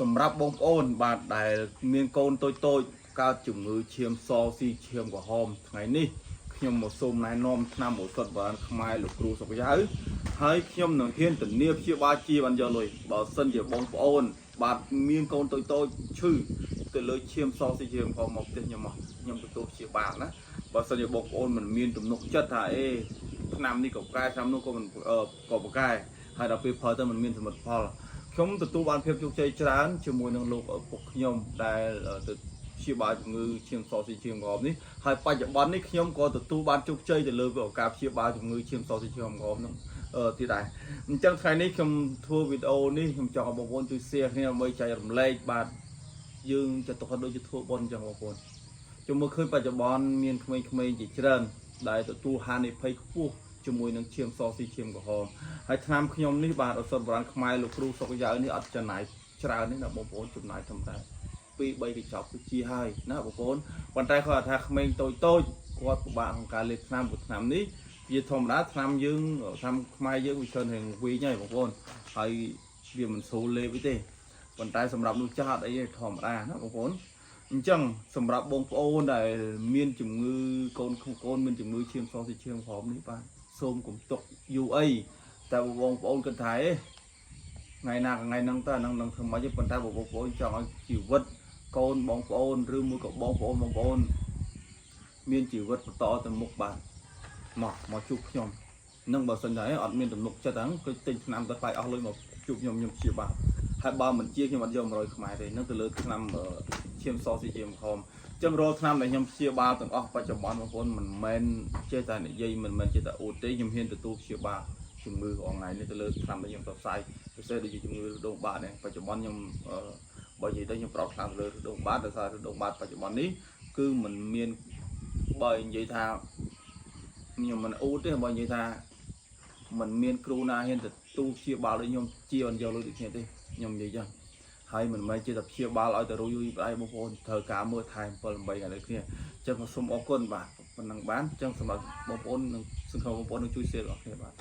สำหรับบงโอนบาดได้เมียนโกนโตยก้าวจุ่มมือเชียมซอซีเชียมกว่าหอมไงนี่ขยมหมดซุ่มนายนอมนำหมดสดบานขมายหลุกครูสกยาให้ขยมหนังเทียนตึงเนียบเชียบาจีบันยอเลยบ่าวเส้นเดียบบงโอนบาดเมียนโกนโตยชื่อตัวเลยเชียมซอซีเชียมพอหมดเต็มยมตัวเชียบางนะบ่าวเส้นเดียบบงโอนมันเมียนตุ่มนกจัดถ่ายนำนี่กับกายทำนกก็มันกับกายให้เราไปพอแต่มันเมียนสมุดพอខ្ញុំទទួលបានភាពជោគជ័យច្រើនជាមួយនឹងលោកពុកខ្ញុំដែលទៅជាបាលជំងឺឈាមសស៊ីឈាមក្រហមនេះហើយបច្ចុប្បន្ននេះខ្ញុំក៏ទទួលបានជោគជ័យទៅលើឱកាសព្យាបាលជំងឺឈាមសស៊ីឈាមក្រហមនោះទៀតដែរអញ្ចឹងថ្ងៃនេះខ្ញុំធ្វើវីដេអូនេះខ្ញុំចង់ឲ្យបងប្អូនជួយ share គ្នាដើម្បីចែករំលែកបាទយើងจะต้องដូចជាធ្វើបុណ្យអញ្ចឹងបងប្អូនខ្ញុំមើលឃើញបច្ចុប្បន្នមានក្មេងៗជាច្រើនដែលទទួលហានិភ័យខ្ពស់ជាមួយនឹងឈាមសស៊ីឈាមក្រហមហើយថ្នាំខ្ញុំនេះបាទអសតបុរាណខ្មែរលោកគ្រូសុកយ៉ានេះអត់ចំណាយច្រើននេះណាបងប្អូនចំណាយធម្មតា2-3កញ្ចប់គឺជាហើយណាបងប្អូនប៉ុន្តែគាត់ថាក្មេងតូចគាត់ពិបាកក្នុងការលេបថ្នាំព្រោះថ្នាំនេះវាធម្មតាថ្នាំយើងថ្នាំខ្មែរយើងវាច្រើនរឿងវិញហើយបងប្អូនហើយវាមិនស្រួលលេបទេប៉ុន្តែសម្រាប់នោះចាស់អត់អីទេធម្មតាណាបងប្អូនអញ្ចឹងសម្រាប់បងប្អូនដែលមានជំងឺកូនមានជំងឺឈាមសស៊ីឈាមក្រហមនេះបាទសូមកុំទុកយូរអីតែបងប្អូនគិតថាថ្ងៃណាថ្ងៃហ្នឹងតើនឹងធ្វើម៉េចប៉ុន្តែបងប្អូនចង់ឲ្យជីវិតកូនបងប្អូនឬមួយក៏បងប្អូនមានជីវិតបន្តទៅមុខបាទមកជួបខ្ញុំនឹងបើសិនតែអត់មានទំនុកចិត្តហ្នឹងគឺទិញថ្នាំទៅបាយអស់លុយមកជួបខ្ញុំព្យាបាលហើយបើមិនជាខ្ញុំអត់យក100ខ្មែរទេនឹងទៅលើថ្នាំឈាមសស៊ីឈាមក្រហមចឹងរាល់ថ្នាំដែលខ្ញុំព្យាបាលទាំងអស់បច្ចុប្បន្នបងប្អូនមិនមែនចេះតែនិយាយមិនមែនចេះតែអូទេខ្ញុំហ៊ានទទួលព្យាបាលជំងឺអងថ្ងៃនេះទៅលើថ្នាំដែលខ្ញុំផ្សាយពិសេសដូចជាជំងឺរដូងបាតនេះបច្ចុប្បន្នខ្ញុំបើនិយាយទៅខ្ញុំប្រោតខ្លាំងលើរដូងបាតដោយសាររដូងបាតបច្ចុប្បន្ននេះគឺមិនមានបើនិយាយថាខ្ញុំមិនអូទេបើនិយាយថាមិនមានគ្រូណាហ៊ានទទួលព្យាបាលដូចខ្ញុំជាអត់យកលុយដូចគ្នាទេខ្ញុំនិយាយចឹងហើយមិនមែនជាតែព្យាបាលឲ្យទៅរុយផ្ដៃបងប្អូនត្រូវការមើលថែ7-8ថ្ងៃដូចគ្នាចឹងសូមអរគុណបាទប៉ុណ្ណឹងបានចឹងសម្រាប់បងប្អូននឹងសង្ឃឹមបងប្អូននឹងជួយ share របស់គ្នាបាទ